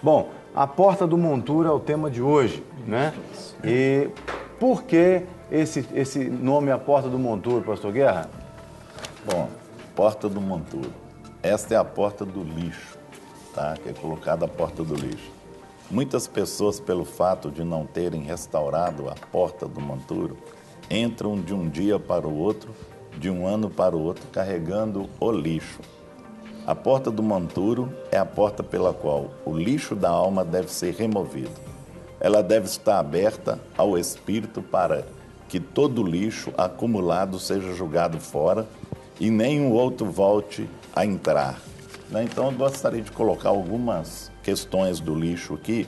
Bom, a porta do monturo é o tema de hoje, né? E por que esse nome, a porta do monturo, pastor Guerra? Bom, porta do monturo. Esta é a porta do lixo, tá? Que é colocada a porta do lixo. Muitas pessoas, pelo fato de não terem restaurado a porta do monturo, entram de um dia para o outro, de um ano para o outro, carregando o lixo. A porta do monturo é a porta pela qual o lixo da alma deve ser removido. Ela deve estar aberta ao Espírito para que todo lixo acumulado seja jogado fora e nenhum outro volte a entrar. Então, eu gostaria de colocar algumas questões do lixo aqui.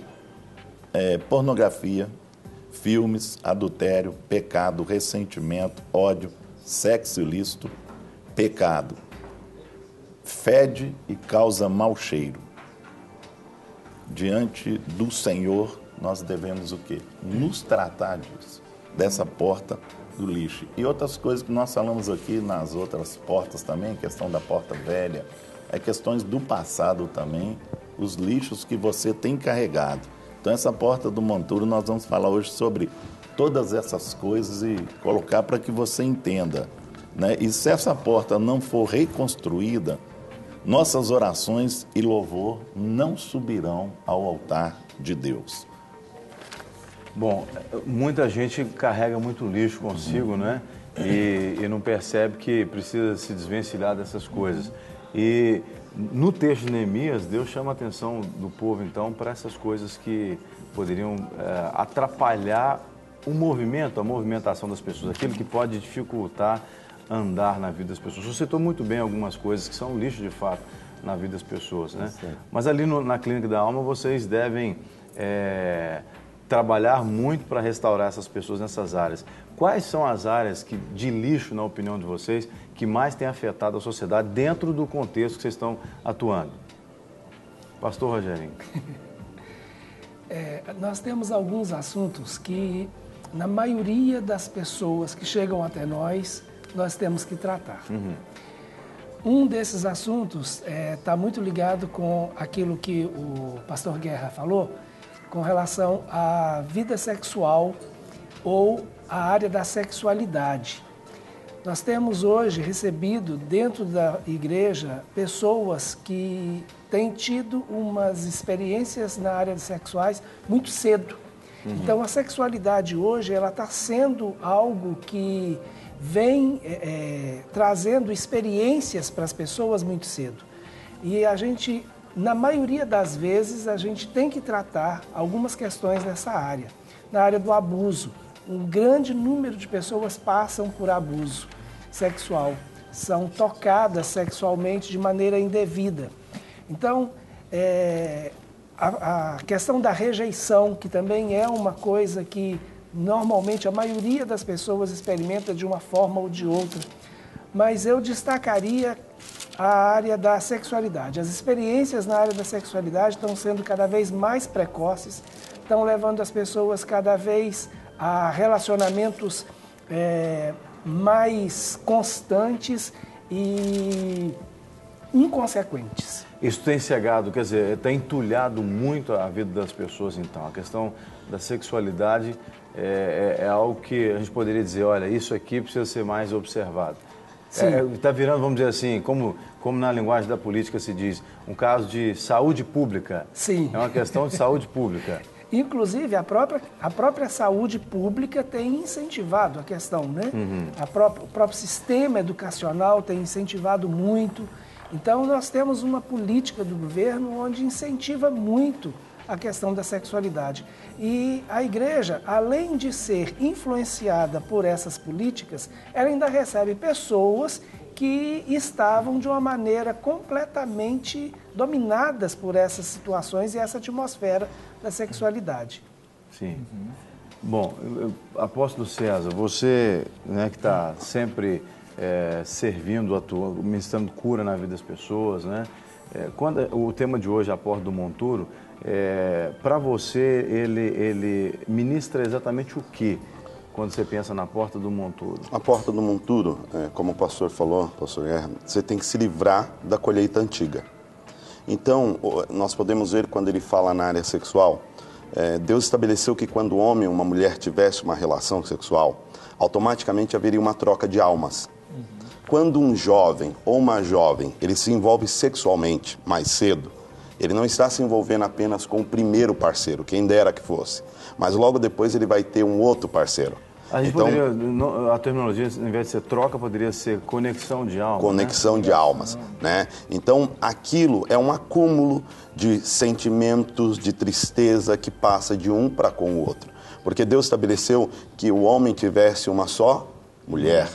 Pornografia, filmes, adultério, pecado, ressentimento, ódio, sexo ilícito, pecado. Fede e causa mau cheiro. Diante do Senhor, nós devemos o quê? Nos tratar disso, dessa porta do lixo. E outras coisas que nós falamos aqui nas outras portas também, questão da porta velha, questões do passado também, os lixos que você tem carregado. Então, essa porta do monturo, nós vamos falar hoje sobre todas essas coisas e colocar para que você entenda, né? E se essa porta não for reconstruída, nossas orações e louvor não subirão ao altar de Deus. Bom, muita gente carrega muito lixo consigo, né? E não percebe que precisa se desvencilhar dessas coisas. E no texto de Neemias, Deus chama a atenção do povo, então, para essas coisas que poderiam atrapalhar o movimento, a movimentação das pessoas, aquilo que pode dificultar andar na vida das pessoas. Você citou muito bem algumas coisas que são lixo, de fato, na vida das pessoas, né? Mas ali na Clínica da Alma, vocês devem trabalhar muito para restaurar essas pessoas nessas áreas. Quais são as áreas de lixo, na opinião de vocês, que mais têm afetado a sociedade dentro do contexto que vocês estão atuando? Pastor Rogerinho. Nós temos alguns assuntos que, na maioria das pessoas que chegam até nós temos que tratar. Um desses assuntos está muito ligado com aquilo que o pastor Guerra falou, com relação à vida sexual ou à área da sexualidade. Nós temos hoje recebido dentro da igreja pessoas que têm tido umas experiências na área sexuais muito cedo. Então, a sexualidade hoje ela está sendo algo que vem trazendo experiências para as pessoas muito cedo. E a gente, na maioria das vezes, a gente tem que tratar algumas questões nessa área. Na área do abuso, um grande número de pessoas passam por abuso sexual, são tocadas sexualmente de maneira indevida. Então, a questão da rejeição, que também é uma coisa que normalmente a maioria das pessoas experimenta de uma forma ou de outra. Mas eu destacaria a área da sexualidade. As experiências na área da sexualidade estão sendo cada vez mais precoces, estão levando as pessoas cada vez a relacionamentos mais constantes e inconsequentes. Isso tem cegado, quer dizer, tem entulhado muito a vida das pessoas, então. A questão da sexualidade é algo que a gente poderia dizer, olha, isso aqui precisa ser mais observado. Está virando, vamos dizer assim, como na linguagem da política se diz, um caso de saúde pública. Sim. É uma questão de saúde pública. Inclusive, a própria saúde pública tem incentivado a questão, né? O próprio sistema educacional tem incentivado muito. Então, nós temos uma política do governo onde incentiva muito a questão da sexualidade. E a igreja, além de ser influenciada por essas políticas, ela ainda recebe pessoas que estavam de uma maneira completamente dominadas por essas situações e essa atmosfera da sexualidade. Sim. Bom, apóstolo César, você, né, que está sempre servindo, atuando, ministrando cura na vida das pessoas, né? Quando o tema de hoje, a porta do monturo, para você, ele ministra exatamente o quê quando você pensa na porta do monturo? A porta do monturo, como o pastor falou, pastor Guerra, você tem que se livrar da colheita antiga. Então, nós podemos ver quando ele fala na área sexual, Deus estabeleceu que quando o homem ou uma mulher tivesse uma relação sexual, automaticamente haveria uma troca de almas. Quando um jovem ou uma jovem, ele se envolve sexualmente mais cedo, ele não está se envolvendo apenas com o primeiro parceiro, quem dera que fosse, mas logo depois ele vai ter um outro parceiro. A gente poderia, a terminologia, ao invés de ser troca, poderia ser conexão de almas. Conexão de almas, né? Então, aquilo é um acúmulo de sentimentos, de tristeza que passa de um para com o outro. Porque Deus estabeleceu que o homem tivesse uma só mulher.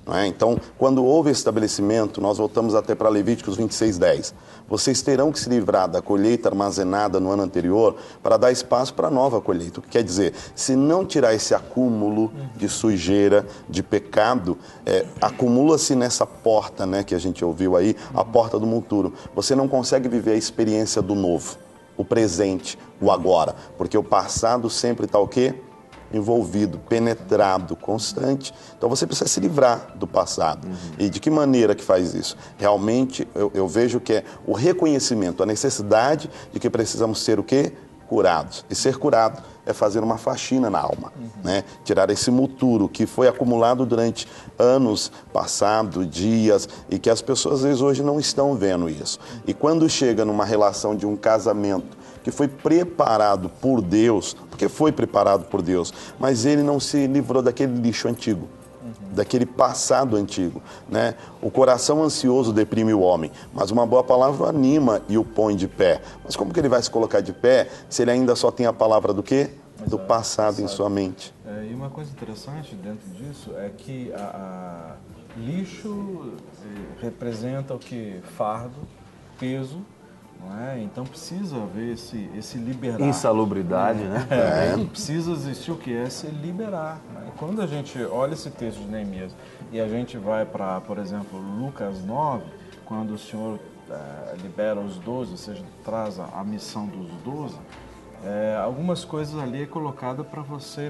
Não é? Então, quando houve estabelecimento, nós voltamos até para Levíticos 26:10. Vocês terão que se livrar da colheita armazenada no ano anterior para dar espaço para a nova colheita. O que quer dizer? Se não tirar esse acúmulo de sujeira, de pecado, acumula-se nessa porta, né, que a gente ouviu aí, a porta do monturo. Você não consegue viver a experiência do novo, o presente, o agora. Porque o passado sempre está o quê? Envolvido, penetrado, constante. Então você precisa se livrar do passado. E de que maneira que faz isso? Realmente eu vejo que é o reconhecimento, a necessidade de que precisamos ser o quê? Curados. E ser curado é fazer uma faxina na alma, né? Tirar esse muturo que foi acumulado durante anos passados, dias, e que as pessoas às vezes hoje não estão vendo isso. E quando chega numa relação de um casamento que foi preparado por Deus, porque foi preparado por Deus, mas ele não se livrou daquele lixo antigo, daquele passado antigo, né? O coração ansioso deprime o homem, mas uma boa palavra anima e o põe de pé. Mas como que ele vai se colocar de pé se ele ainda só tem a palavra do quê? Do passado em sua mente. E uma coisa interessante dentro disso é que lixo representa o que? Fardo, peso. Não é? Então precisa haver esse liberar. Insalubridade, né? Precisa existir o que? Se liberar. Né? Quando a gente olha esse texto de Neemias e a gente vai para, por exemplo, Lucas 9, quando o Senhor libera os 12, ou seja, traz a missão dos 12, algumas coisas ali é colocada para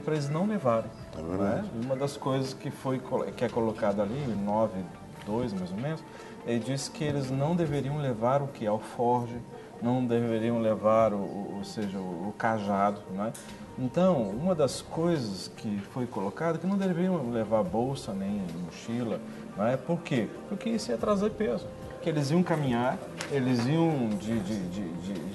eles não levarem. Né? Uma das coisas que é colocada ali, 9:2 mais ou menos, ele diz que eles não deveriam levar o que? Alforge, não deveriam levar, o cajado, né? Então, uma das coisas que foi colocada é que não deveriam levar bolsa nem mochila, né? Por quê? Porque isso ia trazer peso. Que eles iam caminhar, eles iam de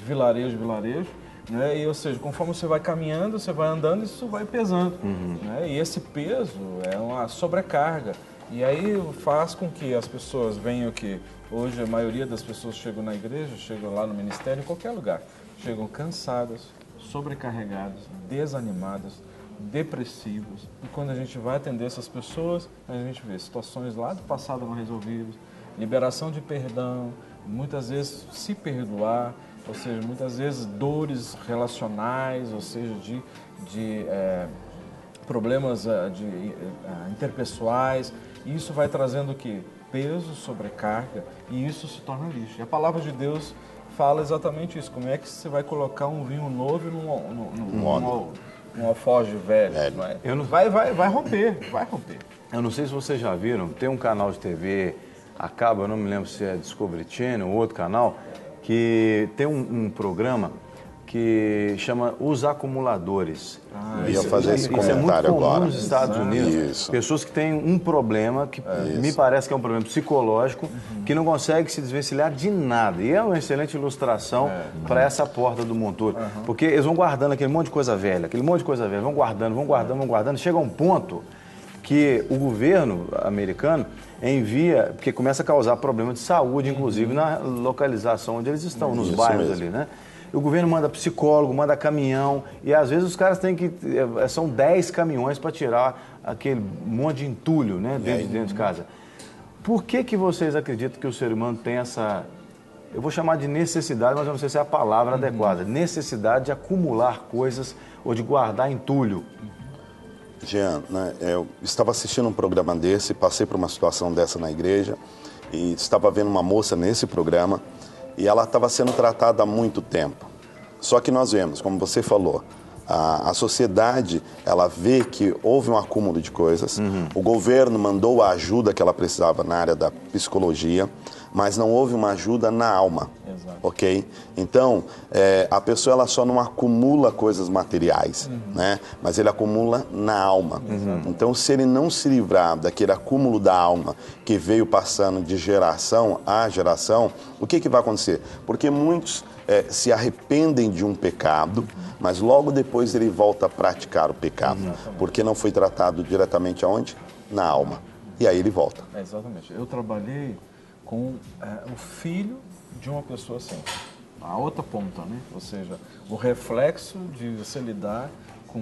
vilarejo em vilarejo, né? E, ou seja, conforme você vai caminhando, você vai andando, isso vai pesando. Né? E esse peso é uma sobrecarga. E aí faz com que as pessoas venham que hoje a maioria das pessoas chegam na igreja, chegam lá no ministério, em qualquer lugar, chegam cansadas, sobrecarregadas, desanimadas, depressivas. E quando a gente vai atender essas pessoas, a gente vê situações lá do passado não resolvidas, liberação de perdão, muitas vezes se perdoar, ou seja, muitas vezes dores relacionais, ou seja, de problemas interpessoais. Isso vai trazendo o quê? Peso, sobrecarga, e isso se torna lixo. E a palavra de Deus fala exatamente isso. Como é que você vai colocar um vinho novo num alforje velho? Não é? Vai romper. Eu não sei se vocês já viram, tem um canal de TV, eu não me lembro se é Discovery Channel ou outro canal, que tem um programa que chama Os Acumuladores. Eu ia fazer esse comentário agora. Isso é muito comum nos Estados Unidos. Isso. Pessoas que têm um problema, que me parece que é um problema psicológico, que não consegue se desvencilhar de nada. E é uma excelente ilustração para essa porta do monturo. Porque eles vão guardando aquele monte de coisa velha, vão guardando. Chega a um ponto que o governo americano envia, porque começa a causar problema de saúde, inclusive na localização onde eles estão, nos bairros ali, né? O governo manda psicólogo, manda caminhão, e às vezes os caras têm que... São 10 caminhões para tirar aquele monte de entulho, né, dentro de casa. Por que vocês acreditam que o ser humano tem essa... Eu vou chamar de necessidade, mas eu não sei se é a palavra adequada. Necessidade de acumular coisas ou de guardar entulho. Jean, né, eu estava assistindo um programa desse, passei por uma situação dessa na igreja, e estava vendo uma moça nesse programa, e ela estava sendo tratada há muito tempo. Só que nós vemos, como você falou, a sociedade, ela vê que houve um acúmulo de coisas, o governo mandou a ajuda que ela precisava na área da psicologia, mas não houve uma ajuda na alma. Exato. Ok? Então, a pessoa ela só não acumula coisas materiais, né? Mas ele acumula na alma. Então, se ele não se livrar daquele acúmulo da alma que veio passando de geração a geração, o que vai acontecer? Porque muitos se arrependem de um pecado, mas logo depois ele volta a praticar o pecado, porque não foi tratado diretamente aonde? Na alma. E aí ele volta. Exatamente. Eu trabalhei com o filho de uma pessoa assim, a outra ponta, né? Ou seja, o reflexo de você lidar com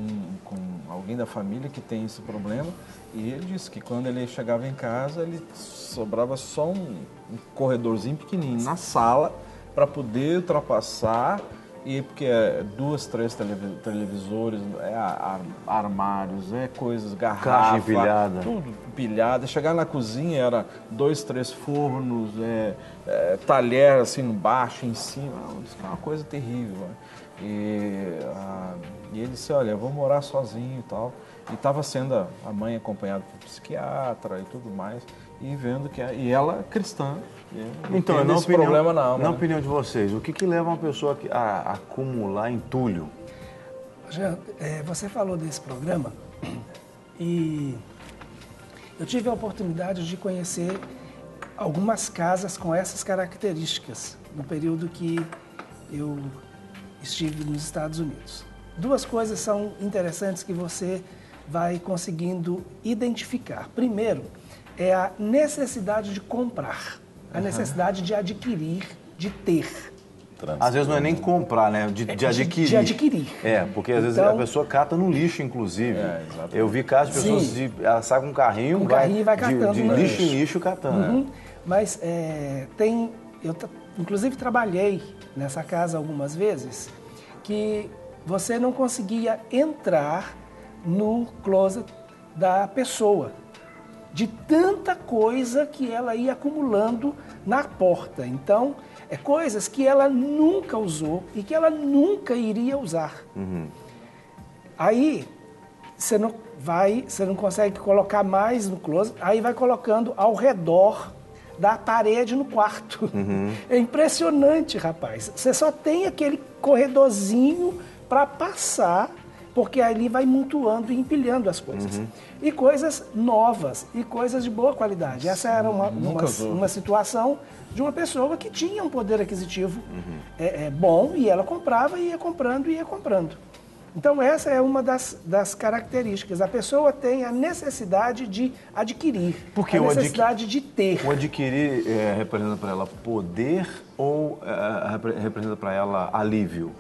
alguém da família que tem esse problema. E ele disse que quando ele chegava em casa, ele sobrava só um corredorzinho pequenininho na sala para poder ultrapassar. E porque é 2, 3 televisores, armários, coisas, garrafa, caixa empilhada. Tudo empilhada. Chegar na cozinha era 2, 3 fornos, talher assim embaixo, em cima. Isso é uma coisa terrível. Né? E ele disse, olha, eu vou morar sozinho e tal. E estava sendo a mãe acompanhada por psiquiatra e tudo mais. E vendo que... E ela cristã. Então, esse problema na alma. Na opinião de vocês, o que leva uma pessoa a acumular entulho? Jean, você falou desse programa e eu tive a oportunidade de conhecer algumas casas com essas características no período que eu estive nos Estados Unidos. 2 coisas são interessantes que você vai conseguindo identificar. Primeiro, é a necessidade de comprar, a necessidade de adquirir, de ter. Às vezes não é nem comprar, né? De adquirir. De adquirir. Porque às vezes a pessoa cata no lixo, inclusive. Eu vi casos de pessoas, ela sai com um carrinho, e vai catando. De lixo em lixo catando. Mas eu inclusive trabalhei nessa casa algumas vezes, que você não conseguia entrar no closet da pessoa, de tanta coisa que ela ia acumulando na porta. Então, coisas que ela nunca usou e que ela nunca iria usar. Aí, você não consegue colocar mais no closet, aí vai colocando ao redor da parede no quarto. É impressionante, rapaz. Você só tem aquele corredorzinho para passar, porque ali vai mutuando e empilhando as coisas. E coisas novas, e coisas de boa qualidade. Essa era uma situação de uma pessoa que tinha um poder aquisitivo bom, e ela comprava, e ia comprando, e ia comprando. Então essa é uma das características. A pessoa tem a necessidade de adquirir, a necessidade de ter. O adquirir representa para ela poder ou representa para ela alívio?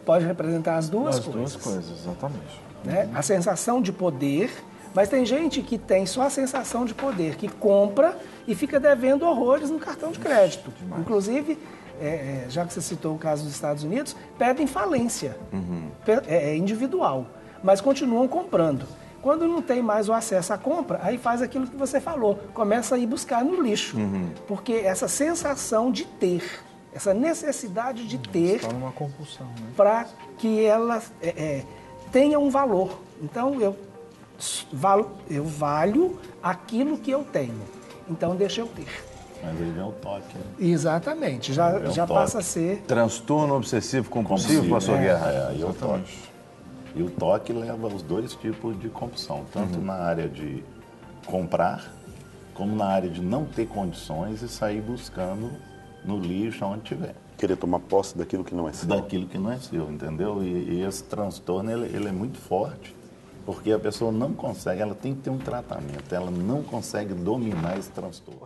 Pode representar as duas coisas. As 2 coisas, exatamente. Né? A sensação de poder, mas tem gente que tem só a sensação de poder, que compra e fica devendo horrores no cartão de crédito. Inclusive, já que você citou o caso dos Estados Unidos, pedem falência individual, mas continuam comprando. Quando não tem mais o acesso à compra, aí faz aquilo que você falou, começa a ir buscar no lixo, porque essa sensação de ter, essa necessidade de ter, está numa compulsão, né? Para que ela tenha um valor. Então, eu valho aquilo que eu tenho. Então, deixa eu ter. Mas aí vem o toque. Né? Exatamente. Já passa a ser... Transtorno obsessivo compulsivo, pastor Guerra. E o toque. E o toque leva aos 2 tipos de compulsão. Tanto na área de comprar, como na área de não ter condições e sair buscando no lixo, onde tiver. Querer tomar posse daquilo que não é seu. Daquilo que não é seu, entendeu? E esse transtorno, ele é muito forte, porque a pessoa não consegue, ela tem que ter um tratamento, ela não consegue dominar esse transtorno.